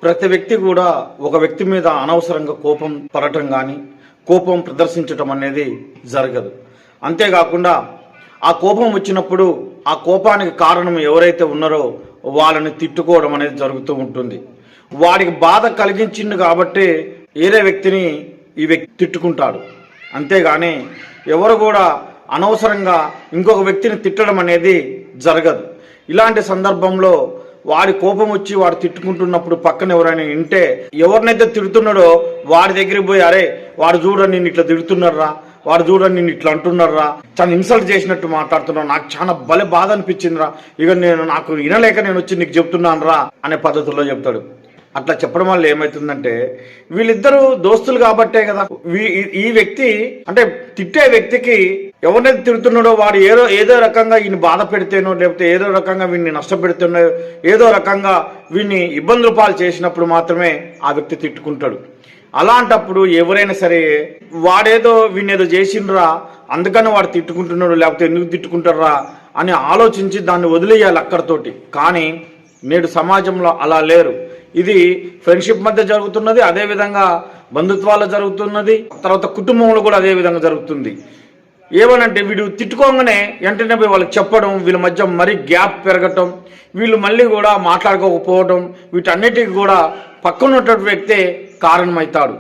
ప్రతి వ్యక్తి కూడా ఒక వ్యక్తి మీద అనవసరంగా కోపం పడటం కానీ కోపం ప్రదర్శించటం అనేది జరగదు. అంతేకాకుండా ఆ కోపం వచ్చినప్పుడు ఆ కోపానికి కారణం ఎవరైతే ఉన్నారో వాళ్ళని తిట్టుకోవడం అనేది జరుగుతూ ఉంటుంది. వాడికి బాధ కలిగించింది కాబట్టి వేరే వ్యక్తిని ఈ వ్యక్తి తిట్టుకుంటాడు. అంతేగాని ఎవరు కూడా అనవసరంగా ఇంకొక వ్యక్తిని తిట్టడం అనేది జరగదు. ఇలాంటి సందర్భంలో వాడి కోపం వచ్చి వాడు తిట్టుకుంటున్నప్పుడు పక్కన ఎవరైనా వింటే ఎవరినైతే తిడుతున్నాడో వాడి దగ్గరికి పోయి, అరే వాడు చూడని నిన్ను ఇట్లా తిడుతున్నారా, వాడు చూడని నిన్ను ఇట్లా అంటున్నారా, చాలా ఇన్సల్ట్ చేసినట్టు మాట్లాడుతున్నావు, నాకు చాలా భలే బాధ అనిపించిందిరా, ఇక నాకు వినలేక నేను వచ్చి నీకు చెప్తున్నాను రా అనే పద్ధతుల్లో చెప్తాడు. అట్లా చెప్పడం వల్ల ఏమవుతుందంటే వీళ్ళిద్దరూ దోస్తులు కాబట్టే కదా ఈ వ్యక్తి అంటే తిట్టే వ్యక్తికి ఎవరినైతే తిడుతున్నాడో వాడు ఏదో రకంగా వీడిని బాధ పెడితేనో లేకపోతే ఏదో రకంగా వీడిని నష్టపెడుతున్నో ఏదో రకంగా వీడిని ఇబ్బందుల పాలు చేసినప్పుడు మాత్రమే ఆ వ్యక్తి తిట్టుకుంటాడు. అలాంటప్పుడు ఎవరైనా సరే వాడేదో వీడినేదో చేసిండ్రా అందుకని వాడు తిట్టుకుంటున్నాడు లేకపోతే ఎందుకు తిట్టుకుంటారా అని ఆలోచించి దాన్ని వదిలేయాలి అక్కడితోటి. కానీ నేడు సమాజంలో అలా లేరు. ఇది ఫ్రెండ్షిప్ మధ్య జరుగుతున్నది, అదేవిధంగా బంధుత్వాల్లో జరుగుతున్నది, తర్వాత కుటుంబంలో కూడా అదే విధంగా జరుగుతుంది. ఏమనంటే వీడు తిట్టుకోగానే వెంటనే పోయి వాళ్ళకి చెప్పడం, వీళ్ళ మధ్య మరీ గ్యాప్ పెరగటం, వీళ్ళు మళ్ళీ కూడా మాట్లాడుకోకపోవడం, వీటన్నిటికీ కూడా పక్కనున్నటువంటి వ్యక్తే కారణమవుతాడు.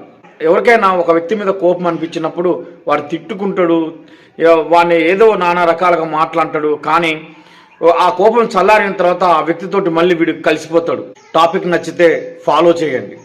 ఎవరికైనా ఒక వ్యక్తి మీద కోపం అనిపించినప్పుడు వాడు తిట్టుకుంటాడు, వాడిని ఏదో నానా రకాలుగా మాట్లాడతాడు. కానీ ఆ కోపం చల్లారిన తర్వాత ఆ వ్యక్తితోటి మళ్ళీ వీడు కలిసిపోతాడు. టాపిక్ నచ్చితే ఫాలో చేయండి.